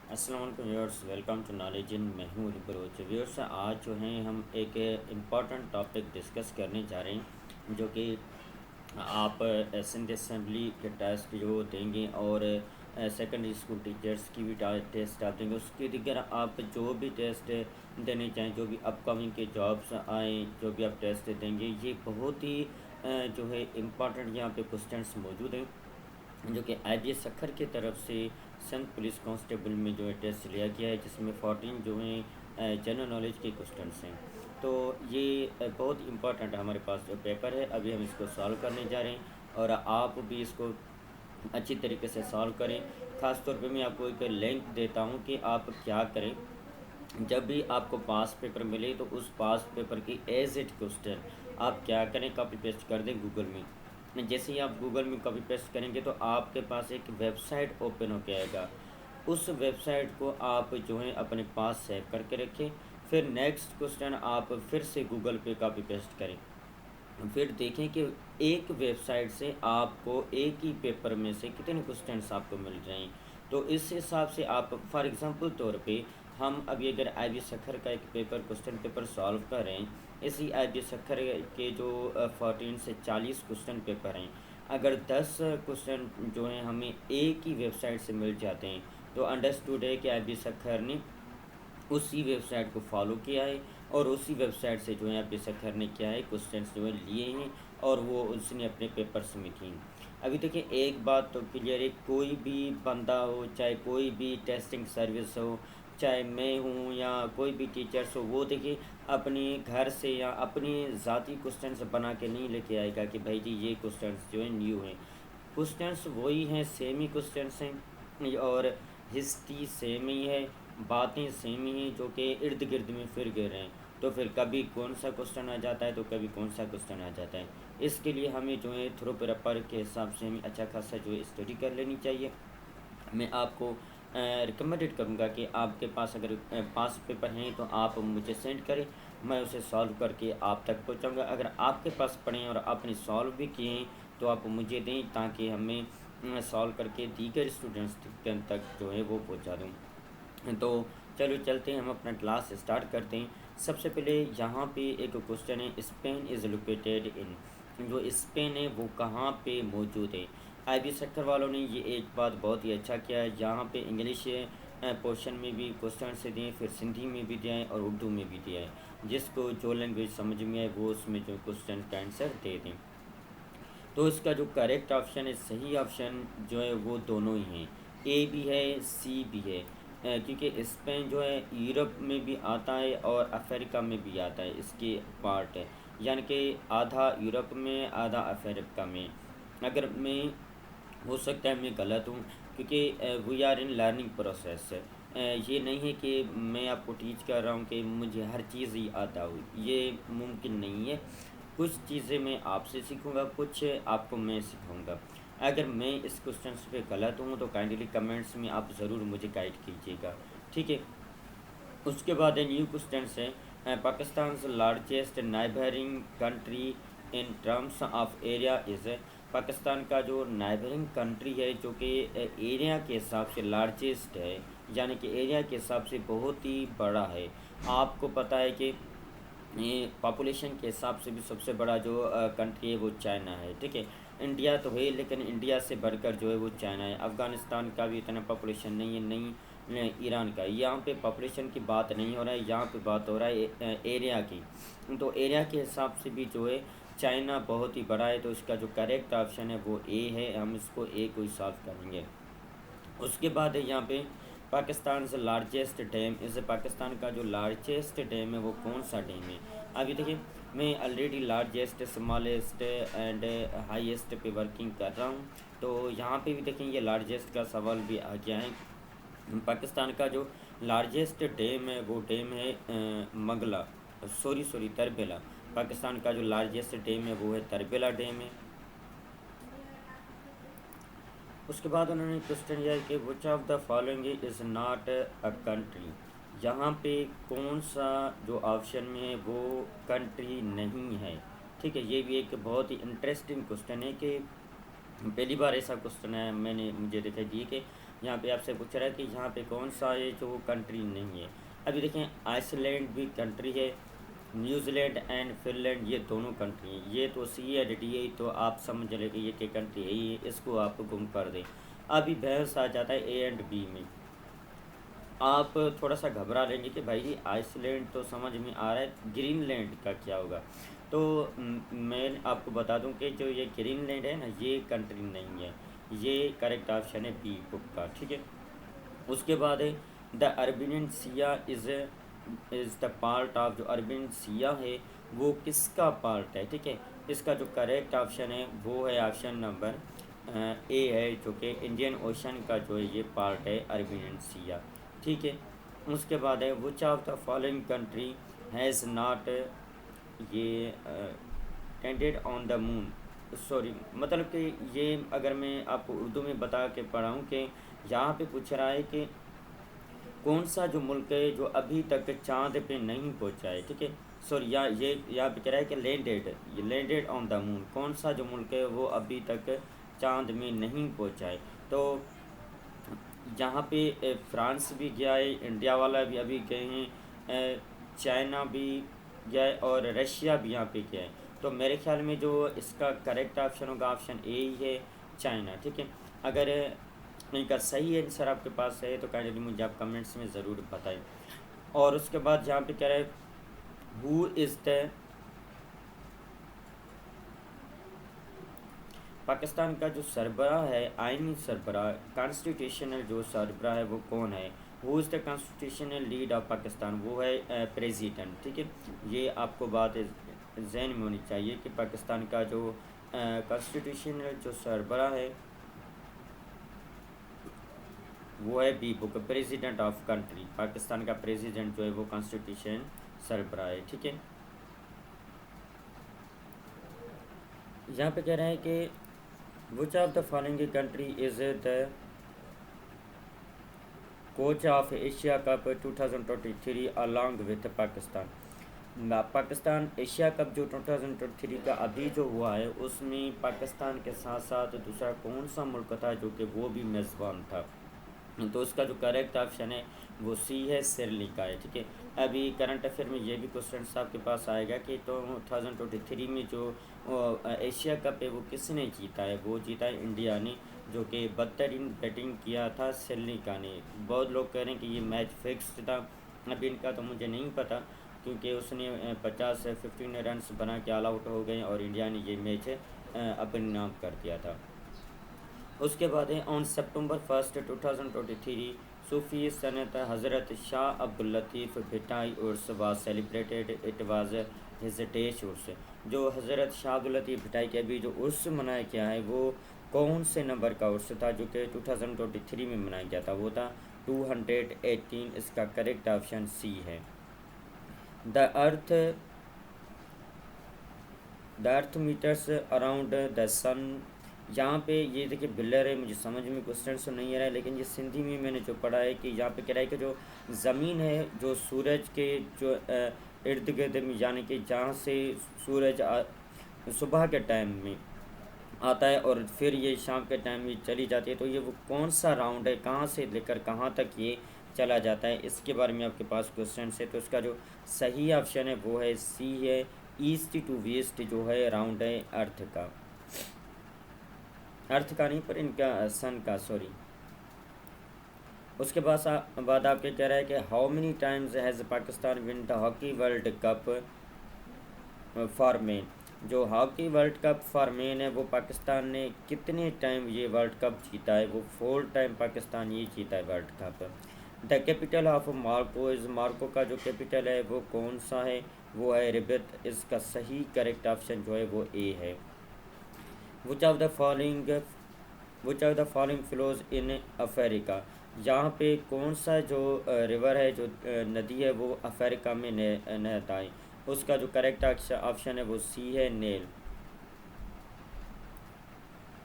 अस्सलाम वालेकुम viewers, welcome to knowledge in. मैं हूँ बरोच व्यूअर्स। आज जो है हम एक इम्पॉर्टेंट टॉपिक डिस्कस करने जा रहे हैं, जो कि आप एसेंट असेंबली के टेस्ट जो देंगे और सेकेंडरी स्कूल टीचर्स की भी टेस्ट आप देंगे। उसके दिगर आप जो भी टेस्ट देने चाहें, जो भी अपकमिंग के जॉब्स आएँ, जो भी आप टेस्ट देंगे, ये बहुत ही जो है इम्पॉर्टेंट यहाँ पे क्वेश्चंस मौजूद हैं, जो कि IBS सक्खर की तरफ से संघ पुलिस कांस्टेबल में जो है टेस्ट लिया गया है, जिसमें 14 जो हैं जनरल नॉलेज के क्वेश्चंस हैं। तो ये बहुत इंपॉर्टेंट हमारे पास जो पेपर है, अभी हम इसको सॉल्व करने जा रहे हैं और आप भी इसको अच्छी तरीके से सॉल्व करें। ख़ास तौर पे मैं आपको एक लिंक देता हूँ कि आप क्या करें। जब भी आपको पास पेपर मिले तो उस पास पेपर की एज इट क्वेश्चन आप क्या करें, कॉपी पेस्ट कर दें गूगल में। जैसे ही आप गूगल में कॉपी पेस्ट करेंगे तो आपके पास एक वेबसाइट ओपन होके आएगा। उस वेबसाइट को आप जो है अपने पास सेव करके रखें। फिर नेक्स्ट क्वेश्चन आप फिर से गूगल पे कॉपी पेस्ट करें। फिर देखें कि एक वेबसाइट से आपको एक ही पेपर में से कितने क्वेश्चंस आपको मिल रहे हैं। तो इस हिसाब से आप फॉर एग्जांपल तौर पे हम अभी अगर IB सक्खर का एक पेपर क्वेश्चन पेपर सॉल्व कर रहे हैं, इसी IB सक्खर के जो 14 से 40 क्वेश्चन पेपर हैं, अगर 10 क्वेश्चन जो हैं हमें एक ही वेबसाइट से मिल जाते हैं, तो अंडरस्टूड है कि IB सक्खर ने उसी वेबसाइट को फॉलो किया है और उसी वेबसाइट से जो है बेशक ने क्या है क्वेश्चंस जो है लिए हैं और वो उसने अपने पेपर्स में थी। अभी देखिए एक बात तो क्लियर है, कोई भी बंदा हो, चाहे कोई भी टेस्टिंग सर्विस हो, चाहे मैं हूँ या कोई भी टीचर्स हो, वो देखिए अपने घर से या अपने ज़ाती क्वेश्चंस बना के नहीं लेके आएगा कि भाई जी ये क्वेश्चंस जो है न्यू हैं। क्वेश्चंस वही हैं, सेम ही क्वेश्चंस हैं और हिस्ट्री सेम ही है, बातें सेम ही हैं, जो कि इर्द गिर्द में फिर गए हैं। तो फिर कभी कौन सा क्वेश्चन आ जाता है तो कभी कौन सा क्वेश्चन आ जाता है। इसके लिए हमें जो है थ्रो पेपर के हिसाब से हमें अच्छा खासा जो है स्टडी कर लेनी चाहिए। मैं आपको रिकमेंडेड करूँगा कि आपके पास अगर पास पेपर हैं तो आप मुझे सेंड करें, मैं उसे सॉल्व करके आप तक पहुँचाऊँगा। अगर आपके पास पढ़े हैं और आपने सॉल्व भी किए हैं तो आप मुझे दें, ताकि हमें सॉल्व करके दीगर स्टूडेंट्स तक जो है वो पहुँचा दूँ। तो चलो चलते हैं, हम अपना क्लास स्टार्ट करते हैं। सबसे पहले यहाँ पे एक क्वेश्चन है, स्पेन इज़ लोकेटेड इन। जो स्पेन है वो कहाँ पे मौजूद है। IB सेक्टर वालों ने ये एक बात बहुत ही अच्छा किया है, यहाँ पे इंग्लिश पोर्शन में भी क्वेश्चन से दिए, फिर सिंधी में भी दिया है और उर्दू में भी दिया है। जिसको जो लैंग्वेज समझ में आए वो उसमें जो क्वेश्चन का आंसर दे दें। तो इसका जो करेक्ट ऑप्शन है, सही ऑप्शन जो है वो दोनों ही हैं, ए भी है सी भी है। क्योंकि स्पेन जो है यूरोप में भी आता है और अफ्रीका में भी आता है, इसके पार्ट है। यानी कि आधा यूरोप में आधा अफ्रीका में। अगर मैं, हो सकता है मैं गलत हूँ, क्योंकि we are in learning process. ये नहीं है कि मैं आपको टीच कर रहा हूँ कि मुझे हर चीज़ ही आता हो, ये मुमकिन नहीं है। कुछ चीज़ें मैं आपसे सीखूंगा, कुछ आपको मैं सिखाऊंगा। अगर मैं इस क्वेश्चन पे गलत हूँ तो काइंडली कमेंट्स में आप ज़रूर मुझे गाइड कीजिएगा, ठीक है। उसके बाद न्यू क्वेश्चन है, Pakistan largest neighbouring country in terms of area is. Pakistan का जो नाइबरिंग कंट्री है, जो कि एरिया के हिसाब से लार्जेस्ट है, यानी कि एरिया के हिसाब से बहुत ही बड़ा है। आपको पता है कि ये पॉपुलेशन के हिसाब से भी सबसे बड़ा जो कंट्री है वो चाइना है, ठीक है। इंडिया तो है, लेकिन इंडिया से बढ़कर जो है वो चाइना है। अफ़गानिस्तान का भी इतना पॉपुलेशन नहीं है, नहीं ईरान का। यहाँ पे पॉपुलेशन की बात नहीं हो रहा है, यहाँ पे बात हो रहा है एरिया की। तो एरिया के हिसाब से भी जो है चाइना बहुत ही बड़ा है। तो इसका जो करेक्ट ऑप्शन है वो ए है, हम इसको ए को ही सॉल्व करेंगे। उसके बाद है यहाँ पे पाकिस्तान से लार्जेस्ट डैम, इस पाकिस्तान का जो लार्जेस्ट डैम है वो कौन सा डैम है। अभी देखिए मैं already largest, smallest and highest पे वर्किंग कर रहा हूँ। तो यहाँ पे भी देखें ये लार्जेस्ट का सवाल भी आ गया है। पाकिस्तान का जो लार्जेस्ट डैम है वो डैम है मंगला, सॉरी तरबेला। पाकिस्तान का जो लार्जेस्ट डैम है वो है तरबेला डैम है। उसके बाद उन्होंने क्वेश्चन यह है कि which of the following is not a country. यहाँ पे कौन सा जो ऑप्शन में है वो कंट्री नहीं है, ठीक है। ये भी एक बहुत ही इंटरेस्टिंग क्वेश्चन है कि पहली बार ऐसा क्वेश्चन है मैंने मुझे दिखाई दिए कि यहाँ पे आपसे पूछ रहा है कि यहाँ पे कौन सा है जो कंट्री नहीं है। अभी देखें, आइसलैंड भी कंट्री है, न्यूजीलैंड एंड फिनलैंड ये दोनों कंट्री हैं। ये तो सी है डी है, तो आप समझ लें कि ये क्या कंट्री है, ये इसको आप गुम कर दें। अभी बहस आ जाता है ए एंड बी में। आप थोड़ा सा घबरा लेंगे कि भाई जी आइसलैंड तो समझ में आ रहा है, ग्रीनलैंड का क्या होगा। तो मैं आपको बता दूं कि जो ये ग्रीनलैंड है ना, ये कंट्री नहीं है। ये करेक्ट ऑप्शन है बी बुक का, ठीक है। उसके बाद है the Arabian Sea is the part of, जो अर्बिनियन सिया है वो किसका पार्ट है, ठीक है। इसका जो करेक्ट ऑप्शन है वो है ऑप्शन नंबर ए है, जो कि इंडियन ओशन का जो है ये पार्ट है अर्बिनियन सिया, ठीक है। उसके बाद है which of the following country has not attended on the moon, sorry, मतलब कि ये अगर मैं आपको उर्दू में बता के पढ़ाऊँ कि यहाँ पे पूछ रहा है कि कौन सा जो मुल्क है जो अभी तक चाँद पे नहीं पहुँचा है, ठीक है। सॉरी, ये यहाँ पे कह रहा है कि लैंडेड, ये लैंडेड ऑन द मून, कौन सा जो मुल्क है वो अभी तक चाँद में नहीं पहुँचा है। तो यहाँ पे फ्रांस भी गया है, इंडिया वाला भी अभी गए हैं, चाइना भी गया है और रशिया भी यहाँ पे गया है। तो मेरे ख्याल में जो इसका करेक्ट ऑप्शन होगा ऑप्शन ए ही है, चाइना, ठीक है। अगर इनका सही आंसर आपके पास है तो काइंडली मुझे आप कमेंट्स में ज़रूर बताएं। और उसके बाद यहाँ पे कह रहे हैं हु इज़ द, पाकिस्तान का जो सरबराह है, आइनी सरबराह, कॉन्स्टिट्यूशनल जो सरबराह है वो कौन है। Who is the constitutional lead of Pakistan, वो है प्रेसिडेंट, ठीक है। ये आपको बात जहन में होनी चाहिए कि पाकिस्तान का जो कॉन्स्टिट्यूशनल जो सरबराह है वो है बी बुक, प्रेसिडेंट ऑफ कंट्री। पाकिस्तान का प्रेसिडेंट जो है वो कॉन्स्टिट्यूशन सरबराह है, ठीक है। यहाँ पे कह रहे हैं कि which of the following country is the coach of Asia cup 2023 along with Pakistan. Pakistan Asia cup जो 2023 का अभी जो हुआ है उसमें पाकिस्तान के साथ साथ दूसरा कौन सा मुल्क था जो कि वो भी मेज़बान था। तो उसका जो करेक्ट ऑप्शन है वो सी है, श्रीलंका है, ठीक है। अभी करंट अफेयर में ये भी क्वेश्चन आपके पास आएगा कि तो 2023 में जो एशिया कप है वो किसने जीता है। वो जीता है इंडिया ने, जो कि बदतरीन बैटिंग किया था श्रीलंका ने। बहुत लोग कह रहे हैं कि ये मैच फिक्स था, अभी इनका तो मुझे नहीं पता, क्योंकि उसने 50-15 रन्स बना के ऑल आउट हो गए और इंडिया ने ये मैच अपने नाम कर दिया था। उसके बाद है on September 1 2023 Sufi saint Hazrat Shah Abdul Latif Bhittai Urs was celebrated, it was his dash Urs. जो हज़रत शाह अब्दुल लतीफ़ भिटाई के अभी जो उर्स मनाया गया है वो कौन से नंबर का उर्स था, जो कि 2023 में मनाया गया था, वो था 218। इसका करेक्ट ऑप्शन सी है। The earth the earth meters around the sun. यहाँ पे ये देखिए बिल्डर है, मुझे समझ में क्वेश्चन तो नहीं आ रहा है, लेकिन ये सिंधी में मैंने जो पढ़ा है कि यहाँ पे कह रहा है कि जो ज़मीन है जो सूरज के जो इर्द गिर्द में, यानी कि जहाँ से सूरज सुबह के टाइम में आता है और फिर ये शाम के टाइम में चली जाती है, तो ये वो कौन सा राउंड है, कहाँ से लेकर कहाँ तक ये चला जाता है, इसके बारे में आपके पास क्वेश्चन है। तो इसका जो सही ऑप्शन है वो है सी है, ईस्ट टू वेस्ट जो है राउंड है अर्थ का, अर्थ का नहीं पर इनका सन का, सॉरी। उसके बाद आपके कह रहा है कि how many times has Pakistan win the hockey world cup for men. जो hockey world cup for men है वो पाकिस्तान ने कितने टाइम ये वर्ल्ड कप जीता है, वो 4 टाइम पाकिस्तान ये जीता है world cup. The capital of Marco is, Marco का जो कैपिटल है वो कौन सा है, वो है रिबत। इसका सही करेक्ट ऑप्शन जो है वो ए है। Which of the following flows in Africa. यहाँ पे कौन सा जो रिवर है, जो नदी है वो अफ्रीका में नहता है। उसका जो करेक्ट ऑप्शन है वो सी है, नील।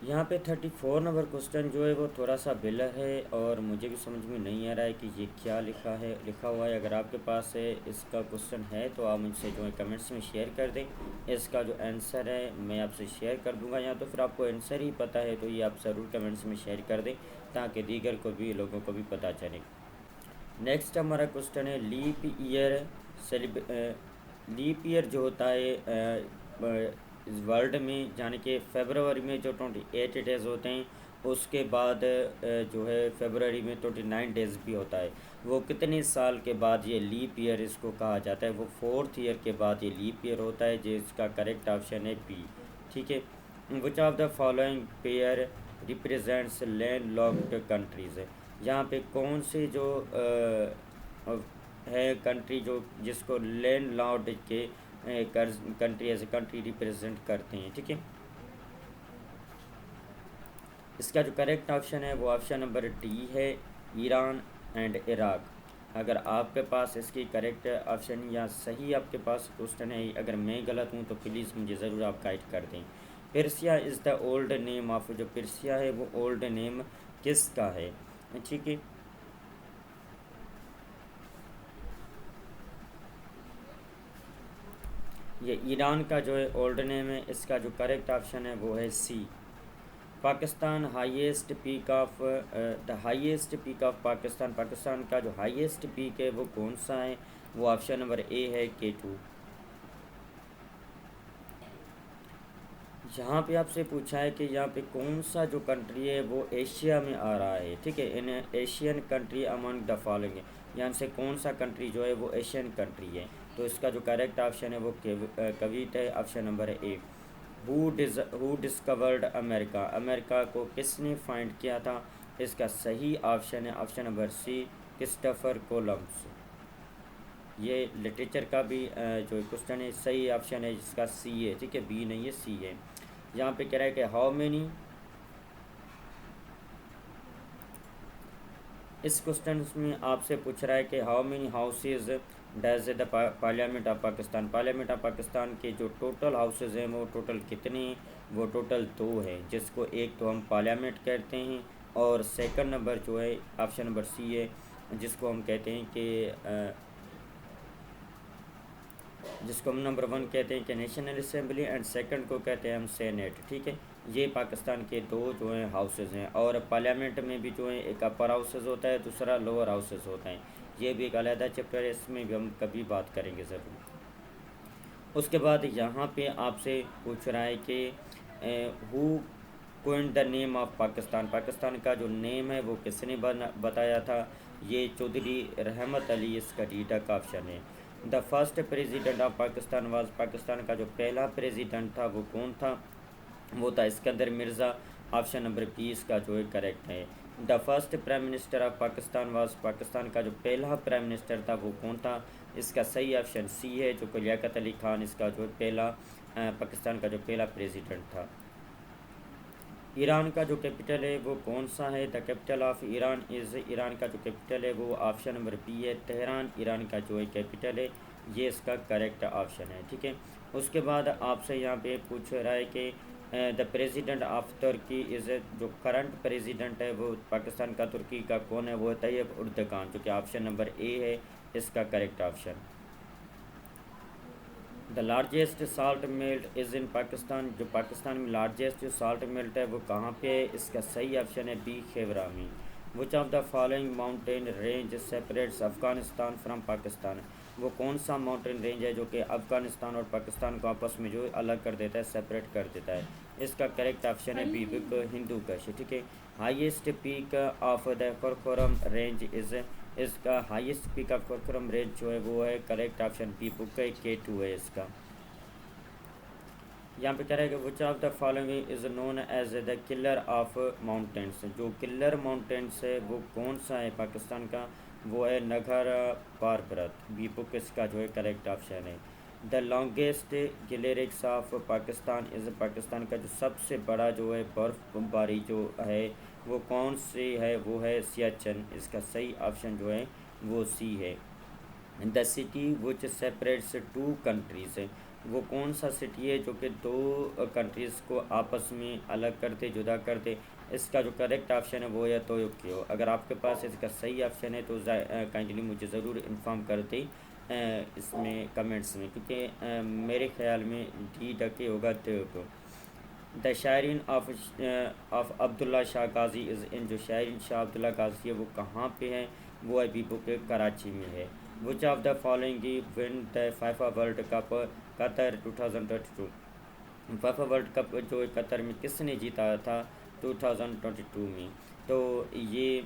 यहाँ पे 34 नंबर क्वेश्चन जो है वो थोड़ा सा बिलर है और मुझे भी समझ में नहीं आ रहा है कि ये क्या लिखा हुआ है। अगर आपके पास है इसका क्वेश्चन है तो आप मुझसे जो है कमेंट्स में शेयर कर दें। इसका जो आंसर है मैं आपसे शेयर कर दूंगा, या तो फिर आपको आंसर ही पता है तो ये आप ज़रूर कमेंट्स में शेयर कर दें ताकि दीगर को भी लोगों को भी पता चले। नेक्स्ट हमारा क्वेश्चन है लीप ईयर। लीप ईयर जो होता है वर्ल्ड में, यानी कि फरवरी में जो 28 डेज़ होते हैं उसके बाद जो है फरवरी में 29 डेज़ भी होता है। वो कितने साल के बाद ये लीप ईयर इसको कहा जाता है? वो 4th ईयर के बाद ये लीप ईयर होता है, जिसका करेक्ट ऑप्शन है बी। ठीक है। Which of the following pair represents land locked countries है। यहाँ पे कौन से जो है कंट्री जो जिसको लैंड लॉर्ड के country as a country represent करते हैं। ठीक है। इसका जो करेक्ट ऑप्शन है वो ऑप्शन नंबर डी है, ईरान एंड इराक। अगर आपके पास इसकी करेक्ट ऑप्शन या सही आपके पास क्वेश्चन है, अगर मैं गलत हूँ तो प्लीज़ मुझे ज़रूर आप गाइड कर दें। Persia is the old name of, जो पर्सिया है वो ओल्ड नेम किसका है? ठीक है। ये ईरान का जो है ओल्ड नेम है। इसका जो करेक्ट ऑप्शन है वो है C. Pakistan highest peak of the highest peak of Pakistan, Pakistan का जो हाईएस्ट पीक है वो कौन सा है? वो ऑप्शन नंबर ए है, K2। यहाँ पे आपसे पूछा है कि यहाँ पे कौन सा जो कंट्री है वो एशिया में आ रहा है। ठीक है। इन Asian country among the following, यहाँ से कौन सा कंट्री जो है वो एशियन कंट्री है? तो इसका जो करेक्ट ऑप्शन है वो कवीट है, option number A. Who discovered America, America को किसने फाइंड किया था? इसका सही ऑप्शन है option number C, Christopher Columbus. ये लिटरेचर का भी जो क्वेश्चन है सही ऑप्शन है जिसका सी है। ठीक है, बी नहीं है, सी है। यहाँ पे कह रहा है कि हाउ मेनी, इस क्वेश्चन में आपसे पूछ रहा है कि how many houses does the parliament of Pakistan, parliament of Pakistan के जो टोटल हाउसेज हैं वो टोटल कितने हैं? वो टोटल 2 हैं, जिसको एक तो हम पार्लियामेंट कहते हैं और सेकंड नंबर जो है ऑप्शन नंबर सी है, जिसको हम कहते हैं कि जिसको हम नंबर 1 कहते हैं कि नेशनल असेंबली, एंड सेकंड को कहते हैं हम सेनेट। ठीक है। ये पाकिस्तान के 2 जो हैं हाउसेज हैं। और पार्लियामेंट में भी जो है एक अपर हाउसेज होता है, दूसरा लोअर हाउसेज होता है। ये भी एक अलहदा चैप्टर है, इसमें भी हम कभी बात करेंगे ज़रूर। उसके बाद यहाँ पे आपसे पूछ रहा है कि who coined the name of Pakistan, Pakistan का जो नेम है वो किसने बताया था? ये चौधरी रहमत अली इसका डीटा का ऑप्शन है। The first president of Pakistan was, Pakistan का जो पहला प्रेसिडेंट था वो कौन था? वो था सिकंदर मिर्ज़ा, ऑप्शन नंबर 20 का जो है करेक्ट है। The first prime minister of Pakistan was, Pakistan का जो पहला प्राइम मिनिस्टर था वो कौन था? इसका सही ऑप्शन सी है, जो कि लियाकत अली खान इसका जो पहला पाकिस्तान का जो पहला प्रेसिडेंट था। ईरान का जो कैपिटल है वो कौन सा है? The capital of Iran is, Iran का जो कैपिटल है वो ऑप्शन नंबर बी है, तेहरान ईरान का जो है कैपिटल है। ये इसका करेक्ट ऑप्शन है। ठीक है। उसके बाद आपसे यहाँ पे पूछ रहा है कि the president of Turkey is, जो करंट प्रेसिडेंट है वो पाकिस्तान का तुर्की का कौन है? वो तैयब उर्दगान, जो कि ऑप्शन नंबर ए है इसका correct option. The largest salt मिल्ट इज़ इन पाकिस्तान, जो पाकिस्तान में लार्जेस्ट जो साल्ट मिल्ट है वो कहाँ पे है? इसका सही ऑप्शन है बी, खेवरा में। विच of the following mountain range separates Afghanistan from Pakistan, वो कौन सा माउंटेन रेंज है जो कि अफ़गानिस्तान और पाकिस्तान को आपस में जो अलग कर देता है, सेपरेट कर देता है? इसका करेक्ट ऑप्शन है बी, हिंदू कश। ठीक है। Highest peak of the Karakoram range is, इसका highest peak of Karakoram range जो है वो है correct option B, book K2 है इसका। यहाँ पे कह रहा है कि which of the following is known as the killer of mountains, जो किलर माउंटेन्स है वो कौन सा है पाकिस्तान का? वो है नगर पर्वत, बी बुक इसका जो है करेक्ट ऑप्शन है। The longest glacier of Pakistan is, Pakistan का जो सबसे बड़ा जो है बर्फबारी जो है वो कौन सी है? वो है सियाचिन, इसका सही ऑप्शन जो है वो सी है। The city which separates 2 countries है, वो कौन सा सिटी है जो कि दो कंट्रीज़ को आपस में अलग करते, जुदा करते? इसका जो करेक्ट ऑप्शन है वो है टोक्यो। अगर आपके पास इसका सही ऑप्शन है तो काइंडली मुझे ज़रूर इन्फॉर्म कर दें इसमें कमेंट्स में, क्योंकि मेरे ख्याल में डी डके होगा Tokyo. The shrine of Abdullah Shah Ghazi is in, जो शायरीन शाह अब्दुल्ला गाजी है वो कहाँ पे है? वो अभी बुक कराची में है। Which of the following win the FIFA world cup Qatar 2022? FIFA world cup जो कतर में किसने जीता था 2022 में? तो ये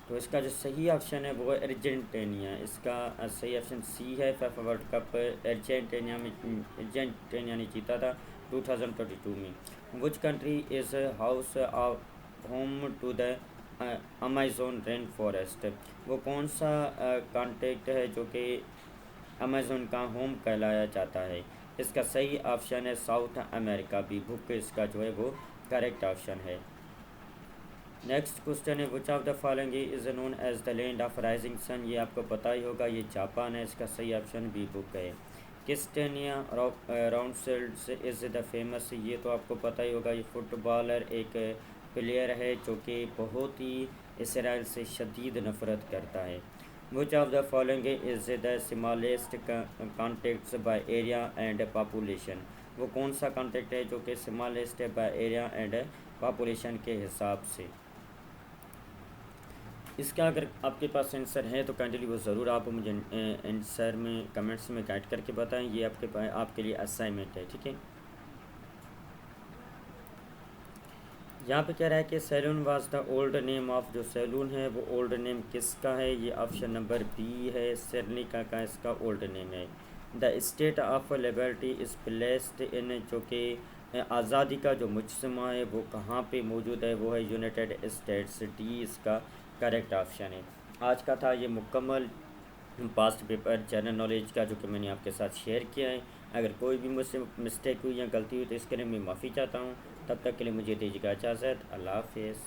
तो इसका जो सही ऑप्शन है वो है अर्जेंटीना। इसका सही ऑप्शन सी है। फीफा वर्ल्ड कप अर्जेंटीना ने जीता था 2022 में। Which country is house of home to the Amazon rain forest? वो कौन सा कॉन्टेक्ट है जो कि अमेज़न का होम कहलाया जाता है? इसका सही ऑप्शन है साउथ अमेरिका। भी बुक इसका जो है वो करेक्ट ऑप्शन है। नेक्स्ट क्वेश्चन है which of the following is known as the land of rising sun? ये आपको पता ही होगा, ये जापान है। इसका सही ऑप्शन बी बुक है। Cristiano Ronaldo is the famous, ये तो आपको पता ही होगा, ये फुटबॉलर एक प्लेयर है जो कि बहुत ही इसराइल से शदीद नफरत करता है। Which of the following is the smallest contacts by area and population? वो कौन सा कॉन्टेक्ट है जो कि स्मॉलेस्ट है बाय एरिया एंड पॉपुलेशन के हिसाब से? इसका अगर आपके पास आंसर है तो काइंडली वो ज़रूर आप मुझे आंसर में कमेंट्स में गाइड करके बताएं। ये आपके लिए असाइनमेंट है, ठीक है। यहाँ पे कह रहा है कि Ceylon was the old name of, जो सैलून है वो ओल्ड नेम किसका है? ये ऑप्शन नंबर बी है, सेरनिका का इसका ओल्ड नेम है। The state of liberty is placed in, जो कि आज़ादी का जो मुजस्मा है वो कहाँ पे मौजूद है? वो है यूनाइटेड स्टेट्स। डी इसका करेक्ट ऑप्शन है। आज का था ये मुकम्मल पास्ट पेपर जनरल नॉलेज का जो कि मैंने आपके साथ शेयर किया है। अगर कोई भी मुझसे मिस्टेक हुई या गलती हुई तो इसके लिए मैं माफ़ी चाहता हूँ। तब तक के लिए मुझे दीजिएगा इजाज़त। अल्लाह हाफ़िज़।